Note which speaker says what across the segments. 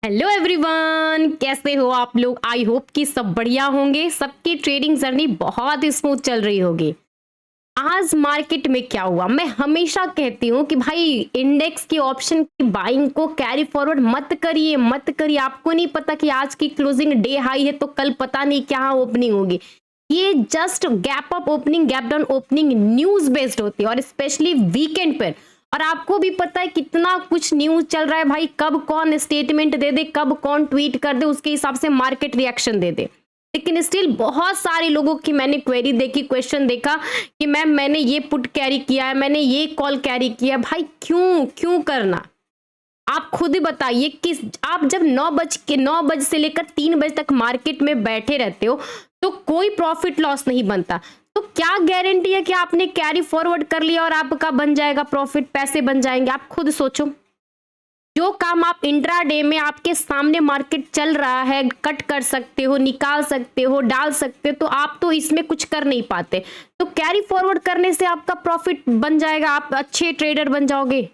Speaker 1: Hello everyone, कैसे हो आप लोग। आई होप कि सब बढ़िया होंगे। सबकी ट्रेडिंग जर्नी बहुत स्मूथ चल रही होगी। आज मार्केट में क्या हुआ, मैं हमेशा कहती हूँ कि भाई इंडेक्स की ऑप्शन की बाइंग को कैरी फॉरवर्ड मत करिए। आपको नहीं पता कि आज की क्लोजिंग डे हाई है तो कल पता नहीं क्या ओपनिंग होगी। ये just gap up opening, gap down opening news based होती है और स्पेशली वीकेंड पर। और आपको भी पता है कितना कुछ न्यूज चल रहा है भाई, कब कौन स्टेटमेंट दे दे, कब कौन ट्वीट कर दे, उसके हिसाब से मार्केट रिएक्शन दे दे। लेकिन स्टिल बहुत सारे लोगों की मैंने क्वेरी देखी, क्वेश्चन देखा कि मैम मैंने ये पुट कैरी किया है, मैंने ये कॉल कैरी किया है। भाई क्यों क्यों करना, आप खुद ही बताइए। किस आप जब 9 बजे से लेकर 3 बजे तक मार्केट में बैठे रहते हो तो कोई प्रॉफिट लॉस नहीं बनता, तो क्या गारंटी है कि आपने कैरी फॉरवर्ड कर लिया और आपका बन जाएगा प्रॉफिट, पैसे बन जाएंगे। आप खुद सोचो, जो काम आप इंट्राडे में आपके सामने मार्केट चल रहा है कट कर सकते हो, निकाल सकते हो, डाल सकते हो, तो आप तो इसमें कुछ कर नहीं पाते। तो कैरी फॉरवर्ड करने से आपका प्रॉफिट बन जाएगा, आप अच्छे ट्रेडर बन जाओगे।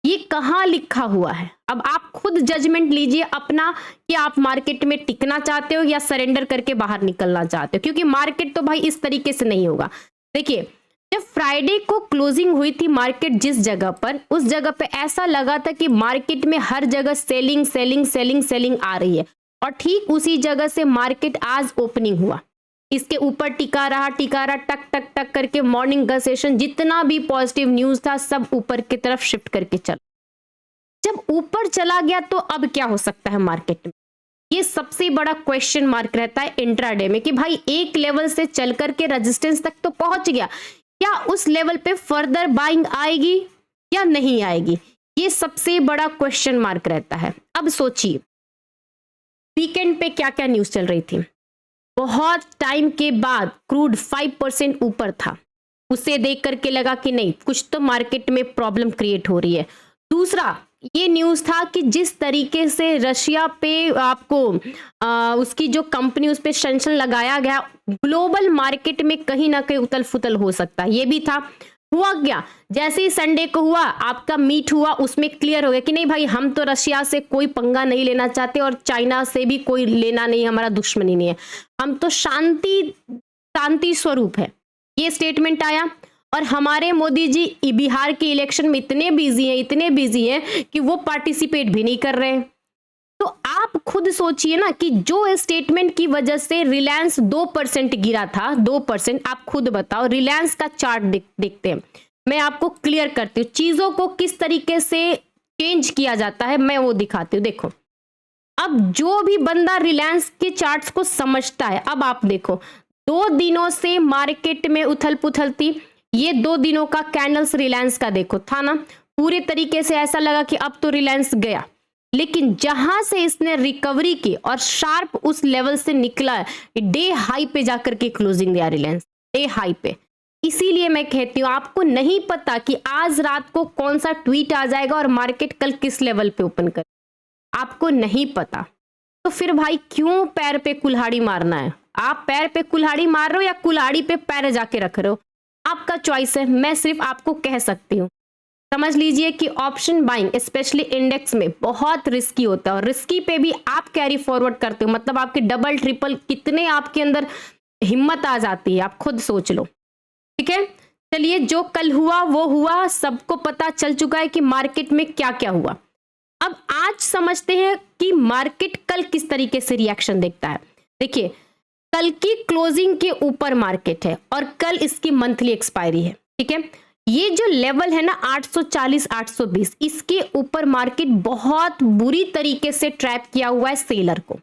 Speaker 1: ये कहाँ लिखा हुआ है। अब आप खुद जजमेंट लीजिए अपना कि आप मार्केट में टिकना चाहते हो या सरेंडर करके बाहर निकलना चाहते हो, क्योंकि मार्केट तो भाई इस तरीके से नहीं होगा। देखिए, जब फ्राइडे को क्लोजिंग हुई थी मार्केट जिस जगह पर, उस जगह पे ऐसा लगा था कि मार्केट में हर जगह सेलिंग सेलिंग सेलिंग सेलिंग आ रही है, और ठीक उसी जगह से मार्केट आज ओपनिंग हुआ, इसके ऊपर टिका रहा टक टक टक करके। मॉर्निंग का सेशन जितना भी पॉजिटिव न्यूज था सब ऊपर की तरफ शिफ्ट करके चला। जब ऊपर चला गया तो अब क्या हो सकता है मार्केट में, ये सबसे बड़ा क्वेश्चन मार्क रहता है इंट्राडे में कि भाई एक लेवल से चल करके रेजिस्टेंस तक तो पहुंच गया, क्या उस लेवल पे फर्दर बाइंग आएगी या नहीं आएगी, ये सबसे बड़ा क्वेश्चन मार्क रहता है। अब सोचिए वीकेंड पे क्या क्या न्यूज चल रही थी। बहुत टाइम के बाद क्रूड 5% ऊपर था, उसे देख करके लगा कि नहीं कुछ तो मार्केट में प्रॉब्लम क्रिएट हो रही है। दूसरा ये न्यूज था कि जिस तरीके से रशिया पे आपको उसकी जो कंपनी उस पे सैंक्शन लगाया गया, ग्लोबल मार्केट में कहीं ना कहीं उथल फुथल हो सकता है, ये भी था। हुआ क्या, जैसे ही संडे को हुआ आपका मीट हुआ, उसमें क्लियर हो गया कि नहीं भाई हम तो रशिया से कोई पंगा नहीं लेना चाहते और चाइना से भी कोई लेना नहीं, हमारा दुश्मनी नहीं है, हम तो शांति स्वरूप है, ये स्टेटमेंट आया। और हमारे मोदी जी बिहार के इलेक्शन में इतने बिजी हैं कि वो पार्टिसिपेट भी नहीं कर रहे हैं। तो आप खुद सोचिए ना कि जो स्टेटमेंट की वजह से रिलायंस 2% गिरा था, 2%, आप खुद बताओ। रिलायंस का चार्ट देखते हैं, मैं आपको क्लियर करती हूँ चीजों को किस तरीके से चेंज किया जाता है, मैं वो दिखाती हूँ। देखो, अब जो भी बंदा रिलायंस के चार्ट्स को समझता है, अब आप देखो 2 दिनों से मार्केट में उथल पुथल थी। ये 2 दिनों का कैंडल्स रिलायंस का देखो था ना, पूरे तरीके से ऐसा लगा कि अब तो रिलायंस गया, लेकिन जहां से इसने रिकवरी की और शार्प उस लेवल से निकला, डे हाई पे जाकर के क्लोजिंग दिया रिलायंस, डे हाई पे। इसीलिए मैं कहती हूं आपको नहीं पता कि आज रात को कौन सा ट्वीट आ जाएगा और मार्केट कल किस लेवल पे ओपन कर, आपको नहीं पता। तो फिर भाई क्यों पैर पे कुल्हाड़ी मारना है। आप पैर पे कुल्हाड़ी मार रहे हो या कुल्हाड़ी पे पैर जाके रख रहे हो, आपका चॉइस है। मैं सिर्फ आपको कह सकती हूँ, समझ लीजिए कि ऑप्शन बाइंग स्पेशली इंडेक्स में बहुत रिस्की होता है, और रिस्की पे भी आप कैरी फॉरवर्ड करते हो, मतलब आपके डबल ट्रिपल कितने आपके अंदर हिम्मत आ जाती है, आप खुद सोच लो। ठीक है, चलिए, जो कल हुआ वो हुआ, सबको पता चल चुका है कि मार्केट में क्या क्या हुआ। अब आज समझते हैं कि मार्केट कल किस तरीके से रिएक्शन देखता है। देखिए, कल की क्लोजिंग के ऊपर मार्केट है और कल इसकी मंथली एक्सपायरी है। ठीक है, ये जो लेवल है ना 840 820, इसके ऊपर मार्केट बहुत बुरी तरीके से ट्रैप किया हुआ है सेलर को।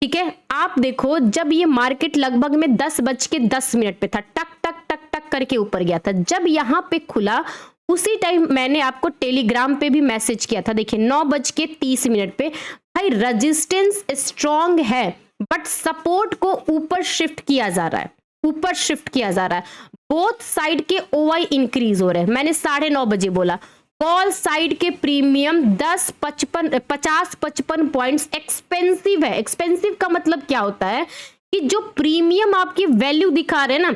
Speaker 1: ठीक है, आप देखो जब ये मार्केट लगभग में 10:10 पे था, टक टक टक टक करके ऊपर गया था, जब यहां पे खुला उसी टाइम मैंने आपको टेलीग्राम पे भी मैसेज किया था। देखिए 9:30 पे, भाई रेजिस्टेंस स्ट्रॉन्ग है बट सपोर्ट को ऊपर शिफ्ट किया जा रहा है, ऊपर शिफ्ट किया जा रहा है। बोथ साइड के ओवाई इंक्रीज हो रहे हैं। मैंने 9:30 बोला, कॉल साइड के प्रीमियम 50-55 पॉइंट्स एक्सपेंसिव है। एक्सपेंसिव का मतलब क्या होता है कि जो प्रीमियम आपकी वैल्यू दिखा रहे हैं ना,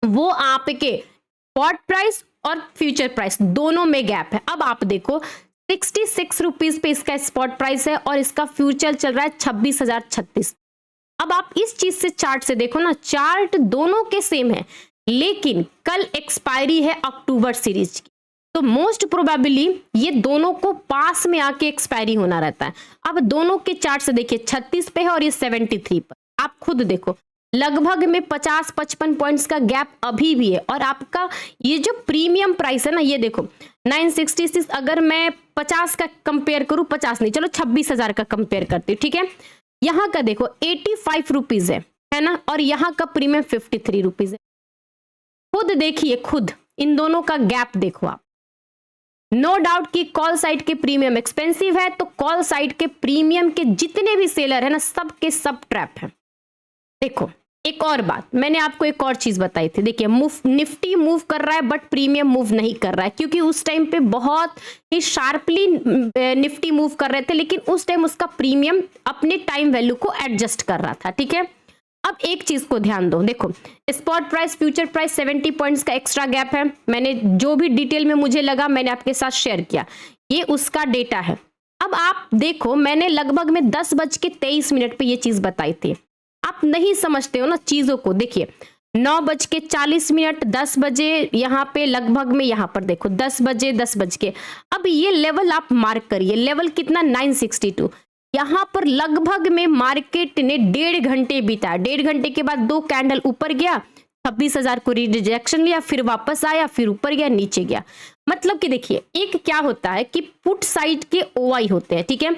Speaker 1: वो आपके स्पॉट प्राइस और फ्यूचर प्राइस दोनों में गैप है। अब आप देखो ₹66 पे इसका स्पॉट प्राइस है और इसका फ्यूचर चल रहा है 26,036। अब आप इस चीज से चार्ट से देखो ना, चार्ट दोनों के सेम है, लेकिन कल एक्सपायरी है अक्टूबर सीरीज की, तो मोस्ट प्रोबेबली ये दोनों को पास में आके एक्सपायरी होना रहता है। अब दोनों के चार्ट से देखिए, 36 पे है और ये 73 पर, आप खुद देखो लगभग में 50-55 पॉइंट्स का गैप अभी भी है। और आपका ये जो प्रीमियम प्राइस है ना, ये देखो 966, अगर मैं 50 का कंपेयर करूं, 50 नहीं, चलो 26,000 का कंपेयर करती हूँ, ठीक है। यहाँ का देखो 85 रुपीज है ना, और यहाँ का प्रीमियम 53 रुपीज है। खुद देखिए, खुद इन दोनों का गैप देखो आप। नो डाउट कि कॉल साइड के प्रीमियम एक्सपेंसिव है, तो कॉल साइड के प्रीमियम के जितने भी सेलर है ना, सब के सब ट्रैप है। देखो एक और बात, मैंने आपको एक और चीज बताई थी, देखिए निफ्टी मूव कर रहा है बट प्रीमियम मूव नहीं कर रहा है, क्योंकि उस टाइम पे बहुत ही शार्पली निफ्टी मूव कर रहे थे, लेकिन उस टाइम उसका प्रीमियम अपने टाइम वैल्यू को एडजस्ट कर रहा था, ठीक है। अब एक चीज को ध्यान दो, देखो spot price future price 70 points का एक्स्ट्रा गैप है। मैंने जो भी डिटेल में मुझे लगा मैंने आपके साथ शेयर किया, ये उसका डेटा है। अब आप देखो, मैंने लगभग में 10:23 पे ये चीज बताई थी। आप नहीं समझते हो ना चीजों को, देखिए 9:40, 10 बजे, यहाँ पे लगभग में, यहाँ पर देखो 10 बजे 10 बज के, अब ये लेवल आप मार्क करिए, लेवल कितना 962। यहाँ पर लगभग में मार्केट ने 1.5 घंटे बिताया, 1.5 घंटे के बाद 2 कैंडल ऊपर गया, 26,000 को रिजेक्शन लिया, फिर वापस आया, फिर ऊपर गया, नीचे गया। मतलब कि देखिए, एक क्या होता है कि पुट साइड के ओआई होते हैं, ठीक है,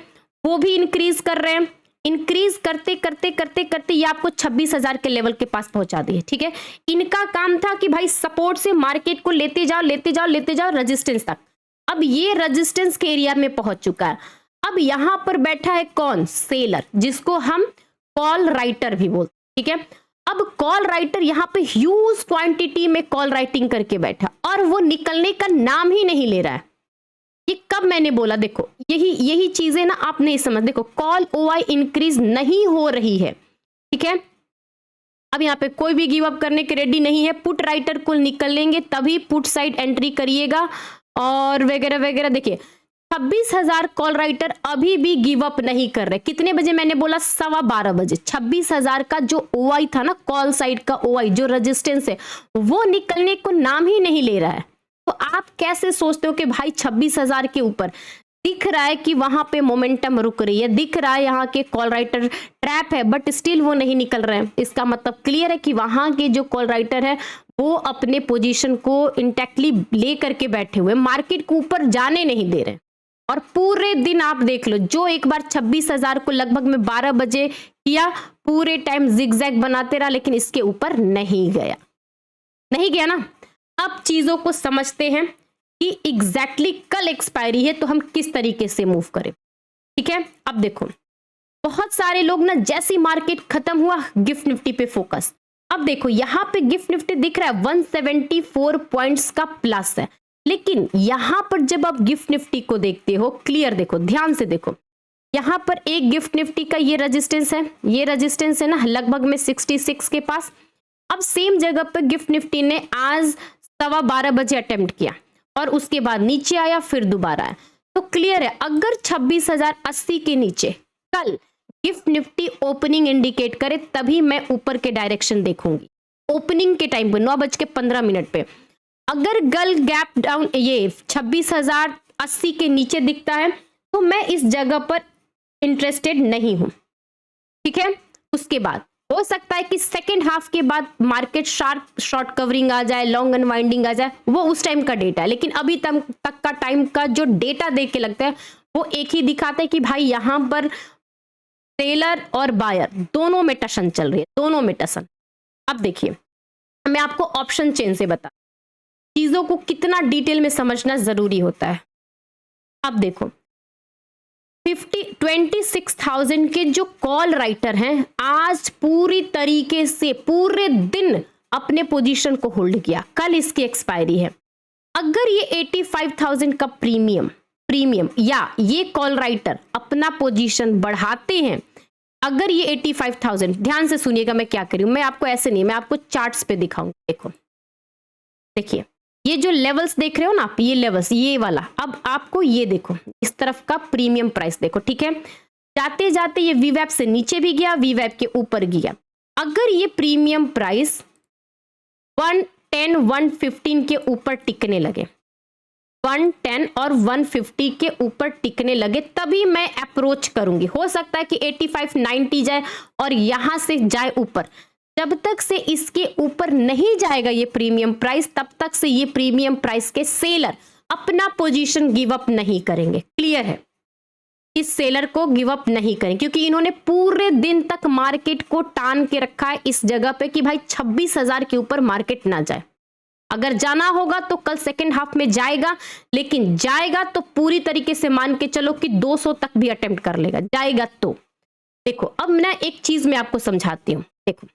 Speaker 1: वो भी इंक्रीज कर रहे हैं, इंक्रीज करते करते करते करते ये आपको 26,000 के लेवल के पास पहुंचा दिए, ठीक है। इनका काम था कि भाई सपोर्ट से मार्केट को लेते जाओ लेते जाओ लेते जाओ रेजिस्टेंस तक। अब ये रेजिस्टेंस के एरिया में पहुंच चुका है। अब यहां पर बैठा है कौन? सेलर, जिसको हम कॉल राइटर भी बोलते हैं, ठीक है। अब कॉल राइटर यहाँ पे ह्यूज क्वांटिटी में कॉल राइटिंग करके बैठा और वो निकलने का नाम ही नहीं ले रहा है। ये कब मैंने बोला, देखो यही चीजें ना आप नहीं समझ, देखो कॉल ओआई इंक्रीज नहीं हो रही है, ठीक है। अब यहाँ पे कोई भी गिव अप करने के रेडी नहीं है, पुट राइटर कुल निकलेंगे तभी पुट साइड एंट्री करिएगा और वगैरह वगैरह। देखिए 26,000 कॉल राइटर अभी भी गिव अप नहीं कर रहे। कितने बजे मैंने बोला? 12:15 बजे। 26,000 का जो ओआई था ना, कॉल साइड का ओआई जो रेजिस्टेंस है, वो निकलने को नाम ही नहीं ले रहा है। तो आप कैसे सोचते हो कि भाई 26,000 के ऊपर दिख रहा है कि वहां पे मोमेंटम रुक रही है, दिख रहा है यहाँ के कॉल राइटर ट्रैप है, बट स्टिल वो नहीं निकल रहे हैं। इसका मतलब क्लियर है कि वहां के जो कॉल राइटर है वो अपने पोजीशन को इंटैक्टली ले करके बैठे हुए, मार्केट को ऊपर जाने नहीं दे रहे। और पूरे दिन आप देख लो, जो एक बार 26,000 को लगभग में 12 बजे किया, पूरे टाइम जिगजैग बनाते रहा, लेकिन इसके ऊपर नहीं गया ना। अब चीजों को समझते हैं कि एग्जैक्टली कल एक्सपायरी है तो हम किस तरीके से मूव करें, ठीक है। अब देखो, बहुत सारे लोग ना जैसी मार्केट खत्म हुआ गिफ्ट निफ्टी पे फोकस। अब देखो यहाँ पे गिफ्ट निफ्टी दिख रहा है 174 पॉइंट्स का प्लस है, लेकिन यहां पर जब आप गिफ्ट निफ्टी को देखते हो, क्लियर देखो, ध्यान से देखो, यहां पर एक गिफ्ट निफ्टी का ये रेजिस्टेंस है ना, लगभग में 66 के पास। अब सेम जगह पर गिफ्ट निफ्टी ने आज 12:15 बजे अटेम्प्ट किया और उसके बाद नीचे आया, फिर दोबारा आया। तो क्लियर है, अगर 26,080 के नीचे कल गिफ्ट निफ्टी ओपनिंग इंडिकेट करे तभी मैं ऊपर के डायरेक्शन देखूंगी। ओपनिंग के टाइम पे 9:15 पे अगर गल गैप डाउन ये 26,080 के नीचे दिखता है तो मैं इस जगह पर इंटरेस्टेड नहीं हूं, ठीक है। उसके बाद हो सकता है कि सेकेंड हाफ के बाद मार्केट शार्प शॉर्ट कवरिंग आ जाए, लॉन्ग अनवाइंडिंग आ जाए, वो उस टाइम का डेटा है। लेकिन अभी तक का टाइम का जो डेटा देख के लगता है वो एक ही दिखाता है कि भाई यहां पर सेलर और बायर दोनों में टशन चल रही है, दोनों में टशन। अब देखिए, मैं आपको ऑप्शन चेन से बता, चीजों को कितना डिटेल में समझना जरूरी होता है। अब देखो 26,000 के जो कॉल राइटर हैं, आज पूरी तरीके से पूरे दिन अपने पोजीशन को होल्ड किया, कल इसकी एक्सपायरी है। अगर ये 85,000 का प्रीमियम या ये कॉल राइटर अपना पोजीशन बढ़ाते हैं, अगर ये 85,000, ध्यान से सुनिएगा मैं क्या करूं, मैं आपको ऐसे नहीं, मैं आपको चार्ट्स पे दिखाऊंगा। देखो देखिए, ये जो लेवल्स देख रहे हो ना आप, ये लेवल्स, ये वाला, अब आपको ये देखो इस तरफ का प्रीमियम प्राइस देखो, ठीक है। जाते जाते ये वीवैप से नीचे भी गया, वीवैप के ऊपर गया। अगर ये प्रीमियम प्राइस 110 115 के ऊपर टिकने लगे, 110 और 150 के ऊपर टिकने लगे, तभी मैं अप्रोच करूंगी। हो सकता है कि 85 90 जाए और यहां से जाए ऊपर। जब तक से इसके ऊपर नहीं जाएगा ये प्रीमियम प्राइस, तब तक से ये प्रीमियम प्राइस के सेलर अपना पोजीशन गिव अप नहीं करेंगे। क्लियर है? इस सेलर को गिव अप नहीं करें, क्योंकि इन्होंने पूरे दिन तक मार्केट को टान के रखा है इस जगह पे कि भाई 26,000 के ऊपर मार्केट ना जाए। अगर जाना होगा तो कल सेकेंड हाफ में जाएगा, लेकिन जाएगा तो पूरी तरीके से मान के चलो कि 200 तक भी अटेम्प्ट कर लेगा, जाएगा तो। देखो अब मैं एक चीज में आपको समझाती हूँ। देखो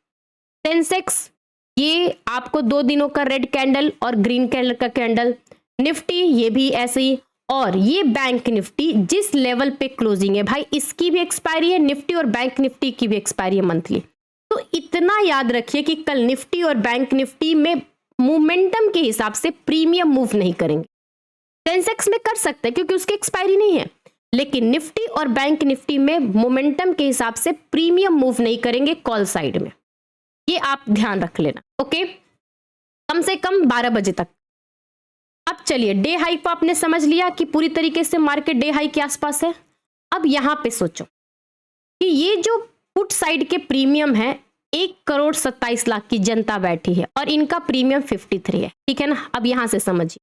Speaker 1: सेंसेक्स, ये आपको 2 दिनों का रेड कैंडल और ग्रीन कैंडल का कैंडल, निफ्टी ये भी ऐसे ही, और ये बैंक निफ्टी जिस लेवल पे क्लोजिंग है भाई, इसकी भी एक्सपायरी है, निफ्टी और बैंक निफ्टी की भी एक्सपायरी है मंथली। तो इतना याद रखिए कि कल निफ्टी और बैंक निफ्टी में मोमेंटम के हिसाब से प्रीमियम मूव नहीं करेंगे। सेंसेक्स में कर सकते हैं क्योंकि उसकी एक्सपायरी नहीं है, लेकिन निफ्टी और बैंक निफ्टी में मोमेंटम के हिसाब से प्रीमियम मूव नहीं करेंगे कॉल साइड में। ये आप ध्यान रख लेना, ओके। कम से कम 12 बजे तक। अब चलिए डे हाई को आपने समझ लिया कि पूरी तरीके से मार्केट डे हाई के आसपास है। अब यहां पे सोचो कि ये जो पुट साइड के प्रीमियम है, 1,27,00,000 की जनता बैठी है और इनका प्रीमियम 53 है, ठीक है ना। अब यहां से समझिए,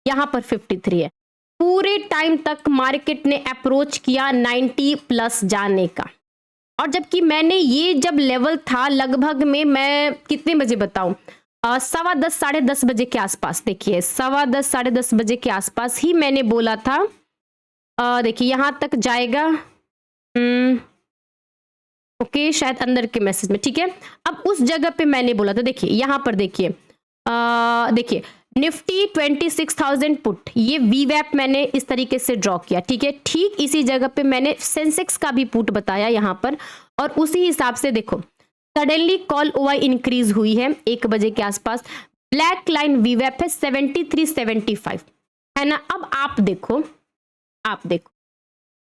Speaker 1: यहां पर 53 है। पूरे टाइम तक मार्केट ने अप्रोच किया 90 प्लस जाने का, और जबकि मैंने ये जब लेवल था लगभग में, मैं कितने बजे बताऊं, 10:15 साढ़े 10 बजे के आसपास, देखिए 10:15 साढ़े 10 बजे के आसपास ही मैंने बोला था, देखिए यहां तक जाएगा। ओके, शायद अंदर के मैसेज में, ठीक है। अब उस जगह पे मैंने बोला था, देखिए यहां पर देखिए, देखिए निफ्टी 26,000 पुट, ये वीवैप मैंने इस तरीके से ड्रॉ किया, ठीक है। ठीक इसी जगह पे मैंने सेंसेक्स का भी पुट बताया यहां पर, और उसी हिसाब से देखो सडनली कॉल ओआई इंक्रीज हुई है 1 बजे के आसपास। ब्लैक लाइन वीवैप है 73.75, है ना। अब आप देखो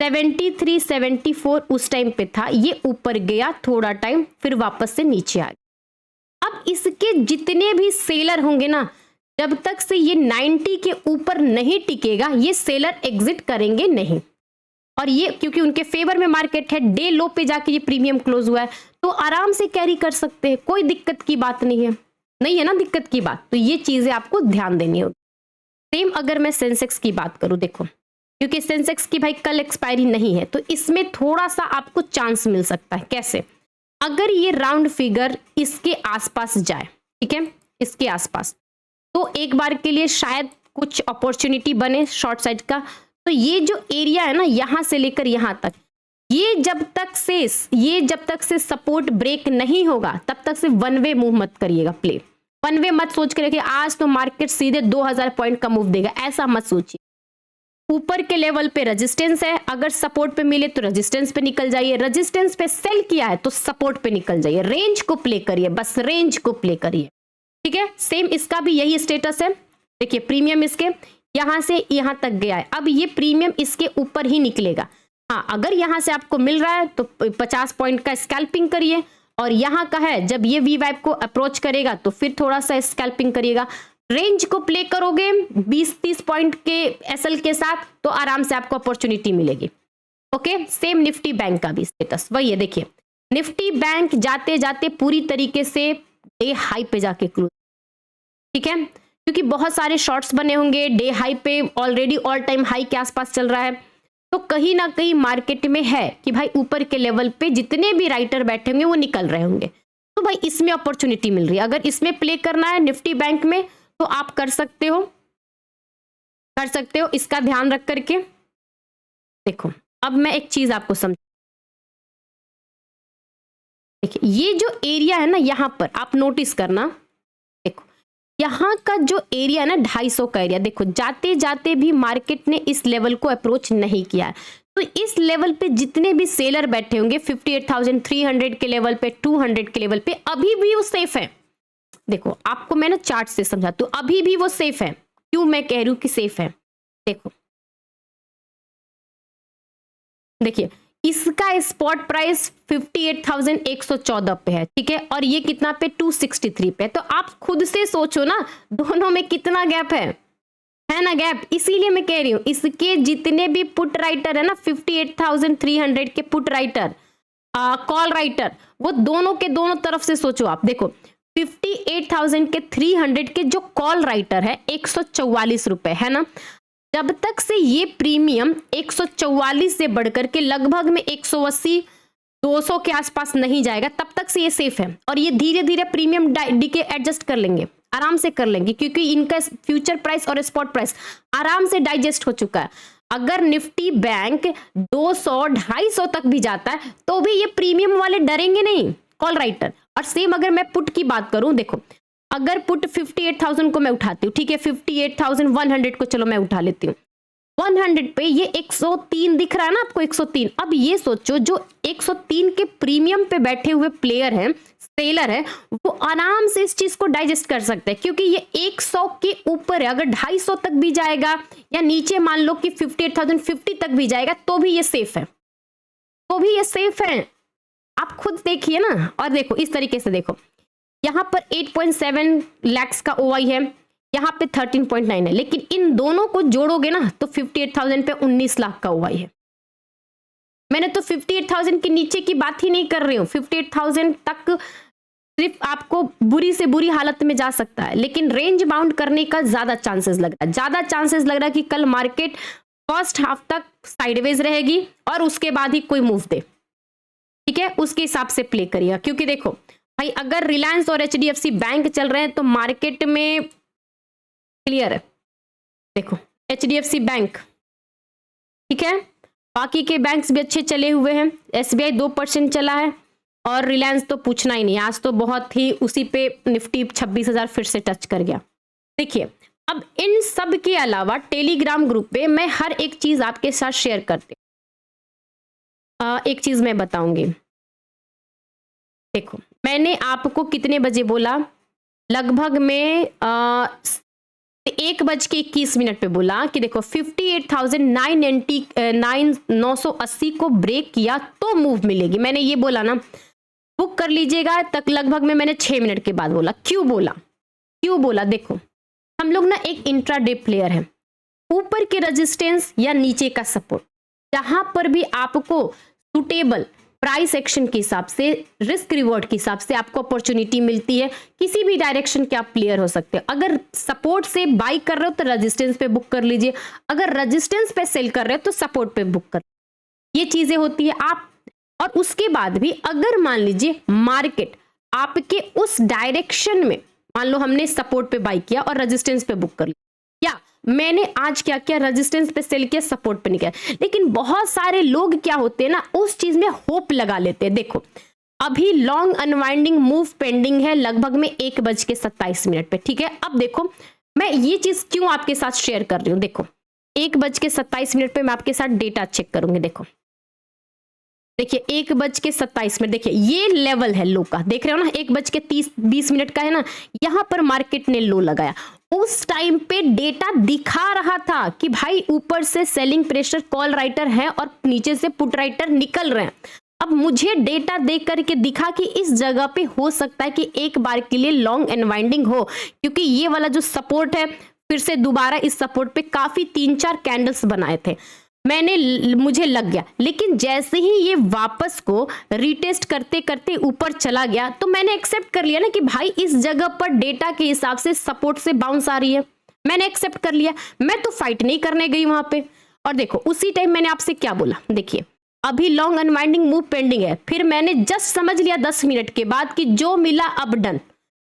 Speaker 1: 73.74 उस टाइम पे था, ये ऊपर गया थोड़ा टाइम, फिर वापस से नीचे आ गया। अब इसके जितने भी सेलर होंगे ना, जब तक से ये 90 के ऊपर नहीं टिकेगा, ये सेलर एग्जिट करेंगे नहीं। और ये क्योंकि उनके फेवर में मार्केट है, डे लो पे जाके ये प्रीमियम क्लोज हुआ है, तो आराम से कैरी कर सकते हैं, कोई दिक्कत की बात नहीं है, नहीं है ना दिक्कत की बात। तो ये चीजें आपको ध्यान देनी होगी। सेम अगर मैं सेंसेक्स की बात करूं, देखो क्योंकि सेंसेक्स की भाई कल एक्सपायरी नहीं है, तो इसमें थोड़ा सा आपको चांस मिल सकता है। कैसे? अगर ये राउंड फिगर इसके आसपास जाए, ठीक है, इसके आसपास, तो एक बार के लिए शायद कुछ अपॉर्चुनिटी बने शॉर्ट साइड का। तो ये जो एरिया है ना, यहां से लेकर यहां तक, ये जब तक से सपोर्ट ब्रेक नहीं होगा, तब तक से वन वे मूव मत करिएगा। प्ले वन वे मत सोच कर रखिए आज तो मार्केट सीधे 2000 पॉइंट का मूव देगा, ऐसा मत सोचिए। ऊपर के लेवल पे रेजिस्टेंस है, अगर सपोर्ट पे मिले तो रेजिस्टेंस पे निकल जाइए, रेजिस्टेंस पे सेल किया है तो सपोर्ट पे निकल जाइए। रेंज को प्ले करिए, बस रेंज को प्ले करिए, ठीक है। सेम इसका भी यही स्टेटस है। देखिए प्रीमियम इसके यहां से यहां तक गया है, अब ये प्रीमियम इसके ऊपर ही निकलेगा। हाँ, अगर यहां से आपको मिल रहा है तो 50 पॉइंट का स्कैल्पिंग करिए, और यहां का है जब ये वीवैप को अप्रोच करेगा तो फिर थोड़ा सा स्कैल्पिंग करिएगा। रेंज को प्ले करोगे 20-30 पॉइंट के एसएल के साथ, तो आराम से आपको अपॉर्चुनिटी मिलेगी। ओके, सेम निफ्टी बैंक का भी स्टेटस वही है। देखिए निफ्टी बैंक जाते जाते पूरी तरीके से डे हाई पे जाके क्लोज, ठीक है, क्योंकि बहुत सारे शॉर्ट्स बने होंगे, डे हाई पे ऑलरेडी ऑल टाइम हाई के आसपास चल रहा है, तो कहीं ना कहीं मार्केट में है कि भाई ऊपर के लेवल पे जितने भी राइटर बैठे होंगे वो निकल रहे होंगे, तो भाई इसमें अपॉर्चुनिटी मिल रही है। अगर इसमें प्ले करना है निफ्टी बैंक में तो आप कर सकते हो, इसका ध्यान रख करके। देखो अब मैं एक चीज आपको समझ, देखिए ये जो एरिया है ना, यहां पर आप नोटिस करना, देखो यहाँ का जो एरिया है ना 250 का एरिया, देखो जाते जाते भी मार्केट ने इस लेवल को अप्रोच नहीं किया है। तो इस लेवल पे जितने भी सेलर बैठे होंगे 58,300 के लेवल पे, 200 के लेवल पे, अभी भी वो सेफ है। देखो आपको मैं ना चार्ट से समझाती हूँ, अभी भी वो सेफ है। क्यों मैं कह रही हूँ कि सेफ है, देखो देखिए इसका स्पॉट प्राइस 58,114 पे है, ठीक है, और ये कितना पे 263 पे। तो आप खुद से सोचो ना दोनों में कितना गैप है ना गैप। इसीलिए मैं कह रही हूँ इसके जितने भी पुट राइटर है ना 58,300 के पुट राइटर, कॉल राइटर, वो दोनों के दोनों तरफ से सोचो आप। देखो 58,000 के 300 के जो कॉल राइटर है 144 रुपए है ना, जब तक से ये प्रीमियम 144 से बढ़कर के लगभग में 180 200 के आसपास नहीं जाएगा तब तक से ये सेफ है। और ये धीरे धीरे प्रीमियम डीके एडजस्ट कर लेंगे, आराम से कर लेंगे, क्योंकि इनका फ्यूचर प्राइस और स्पॉट प्राइस आराम से डाइजेस्ट हो चुका है। अगर निफ्टी बैंक 200-250 तक भी जाता है तो भी ये प्रीमियम वाले डरेंगे नहीं, कॉल राइटर। और सेम अगर मैं पुट की बात करूं, देखो अगर पुट 58,000 को मैं उठाती हूँ, ठीक है, 58,100 को चलो मैं उठा लेती हूँ, 100 पे ये 103 दिख रहा है ना आपको, 103। अब ये सोचो जो 103 के प्रीमियम पे बैठे हुए प्लेयर हैं, सेलर है, वो आराम से इस चीज को डाइजेस्ट कर सकते हैं, क्योंकि ये 100 के ऊपर है। अगर 250 तक भी जाएगा या नीचे मान लो कि 58,050 तक भी जाएगा तो भी ये सेफ है, तो भी ये सेफ है। आप खुद देखिए ना। और देखो इस तरीके से देखो, यहां पर 8.7 लाख का ओआई है, यहाँ पे 13.9 है, लेकिन इन दोनों को जोड़ोगे ना तो 58,000 पे 19 लाख का ओआई है। मैंने तो 58,000 के नीचे की बात ही नहीं कर रही हूँ, 58,000 तक सिर्फ आपको बुरी से बुरी हालत में जा सकता है, लेकिन रेंज बाउंड करने का ज्यादा चांसेस लग रहा है, ज्यादा चांसेस लग रहा है कि कल मार्केट फर्स्ट हाफ तक साइडवेज रहेगी और उसके बाद ही कोई मूव दे, ठीक है, उसके हिसाब से प्ले करिएगा। क्योंकि देखो भाई अगर रिलायंस और एचडीएफसी बैंक चल रहे हैं तो मार्केट में क्लियर है, देखो एचडीएफसी बैंक, ठीक है, बाकी के बैंक्स भी अच्छे चले हुए हैं, एसबीआई 2% चला है और रिलायंस तो पूछना ही नहीं, आज तो बहुत ही उसी पे निफ्टी 26,000 फिर से टच कर गया। देखिए अब इन सब के अलावा टेलीग्राम ग्रुप पे मैं हर एक चीज आपके साथ शेयर करती हूँ। एक चीज मैं बताऊंगी, देखो मैंने आपको कितने बजे बोला, लगभग में 1:21 पे बोला कि देखो 58,980 को ब्रेक किया तो मूव मिलेगी। मैंने ये बोला ना, बुक कर लीजिएगा तक, लगभग में मैंने 6 मिनट के बाद बोला। क्यों बोला, देखो हम लोग ना एक इंट्राडे प्लेयर है, ऊपर के रेजिस्टेंस या नीचे का सपोर्ट, जहां पर भी आपको सुटेबल प्राइस एक्शन के हिसाब से, रिस्क रिवॉर्ड के हिसाब से आपको अपॉर्चुनिटी मिलती है, किसी भी डायरेक्शन के आप प्लेयर हो सकते हो। अगर सपोर्ट से बाई कर रहे हो तो रेजिस्टेंस पे बुक कर लीजिए, अगर रेजिस्टेंस पे सेल कर रहे हो तो सपोर्ट पे बुक कर, ये चीजें होती है आप। और उसके बाद भी अगर मान लीजिए मार्केट आपके उस डायरेक्शन में, मान लो हमने सपोर्ट पे बाई किया और रेजिस्टेंस पे बुक कर लिया, या मैंने आज क्या किया, रेजिस्टेंस पे सेल किया, सपोर्ट पे नहीं किया। लेकिन बहुत सारे लोग क्या होते हैं ना, उस चीज में होप लगा लेते हैं। देखो अभी लॉन्ग अनवाइंडिंग मूव पेंडिंग है लगभग में 1:27 पे, ठीक है। अब देखो मैं ये चीज क्यों आपके साथ शेयर कर रही हूँ, देखो 1:27 पे मैं आपके साथ डेटा चेक करूंगी। देखिए 1:27, देखिए ये लेवल है लो का, देख रहे हो ना, 1:20 का है ना, यहां पर मार्केट ने लो लगाया। उस टाइम पे डेटा दिखा रहा था कि भाई ऊपर से सेलिंग प्रेशर कॉल राइटर है और नीचे से पुट राइटर निकल रहे हैं। अब मुझे डेटा देख करके दिखा कि इस जगह पे हो सकता है कि एक बार के लिए लॉन्ग अनवाइंडिंग हो, क्योंकि ये वाला जो सपोर्ट है फिर से दोबारा इस सपोर्ट पे काफी 3-4 कैंडल्स बनाए थे, मुझे लग गया। लेकिन जैसे ही ये वापस को रिटेस्ट करते करते ऊपर चला गया तो मैंने एक्सेप्ट कर लिया ना कि भाई इस जगह पर डेटा के हिसाब से सपोर्ट से बाउंस आ रही है, मैंने एक्सेप्ट कर लिया, मैं तो फाइट नहीं करने गई वहां पे। और देखो उसी टाइम मैंने आपसे क्या बोला, देखिए अभी लॉन्ग अनवाइंडिंग मूव पेंडिंग है, फिर मैंने जस्ट समझ लिया 10 मिनट के बाद कि जो मिला अब डन,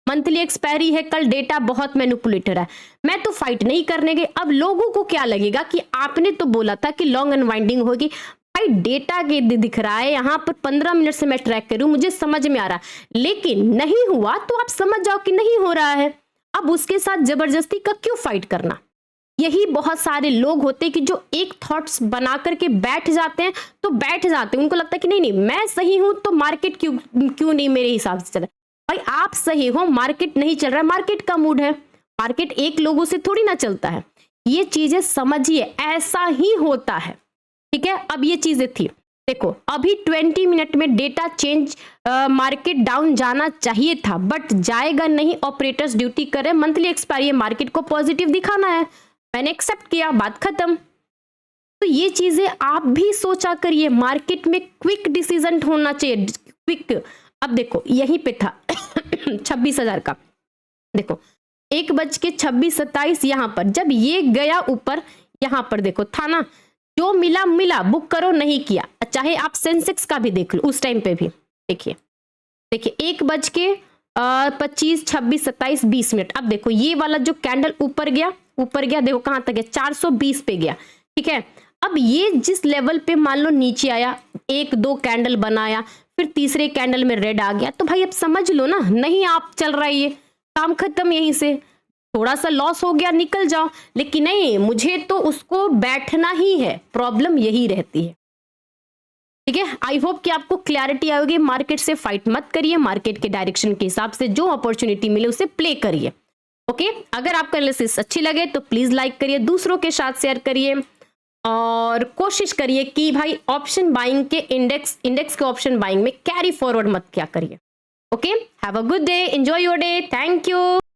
Speaker 1: मंथली एक्सपायरी है, कल डेटा बहुत मैनिपुलेटर है, मैं तो फाइट नहीं करने गई। अब लोगों को क्या लगेगा कि आपने तो बोला था कि लॉन्ग अनवाइंडिंग होगी, भाई डेटा के दिख रहा है यहाँ पर, 15 मिनट से मैं ट्रैक करूं, मुझे समझ में आ रहा है, लेकिन नहीं हुआ तो आप समझ जाओ कि नहीं हो रहा है। अब उसके साथ जबरदस्ती का क्यों फाइट करना। यही बहुत सारे लोग होते हैं कि जो एक थॉट्स बना करके बैठ जाते हैं तो बैठ जाते हैं, उनको लगता है कि नहीं नहीं मैं सही हूं तो मार्केट क्यों नहीं मेरे हिसाब से चला। भाई आप सही हो, मार्केट नहीं चल रहा है, मार्केट का मूड है, मार्केट एक लोगों से थोड़ी ना चलता है, ये चीजें समझिए, ऐसा ही होता है। ठीक है, अब ये चीजें थी, देखो अभी 20 मिनट में डेटा चेंज, मार्केट डाउन जाना चाहिए था बट जाएगा नहीं, ऑपरेटर्स ड्यूटी कर रहे, मंथली एक्सपायरी है, मार्केट को पॉजिटिव दिखाना है, मैंने एक्सेप्ट किया, बात खत्म। तो ये चीजें आप भी सोचा करिए, मार्केट में क्विक डिसीजन होना चाहिए, क्विक। अब देखो यहीं पे था 26,000 का, देखो 1:26:27 यहां पर जब ये गया ऊपर, यहां पर देखो था ना, जो मिला मिला, बुक करो, नहीं किया, चाहे आप सेंसेक्स का भी देख लो उस टाइम पे भी, देखिए देखिए 1:25, 26, 27, 20 मिनट। अब देखो ये वाला जो कैंडल ऊपर गया, ऊपर गया, देखो कहां तक गया, 420 पे गया। ठीक है, अब ये जिस लेवल पे मान लो नीचे आया, 1-2 कैंडल बनाया, फिर तीसरे कैंडल में रेड आ गया, तो भाई अब समझ लो ना, नहीं आप चल रहा है ये काम, खत्म, यहीं से थोड़ा सा लॉस हो गया, निकल जाओ, लेकिन नहीं, मुझे तो उसको बैठना ही है, प्रॉब्लम यही रहती है। ठीक है, आई होप कि आपको क्लैरिटी आएगी, मार्केट से फाइट मत करिए, मार्केट के डायरेक्शन के हिसाब से जो अपॉर्चुनिटी मिले उसे प्ले करिए। ओके, अगर आपका एनालिसिस अच्छी लगे तो प्लीज लाइक करिए, दूसरों के साथ शेयर करिए, और कोशिश करिए कि भाई ऑप्शन बाइंग के इंडेक्स के ऑप्शन बाइंग में कैरी फॉरवर्ड मत क्या करिए। Okay, have a good day, enjoy your day, thank you.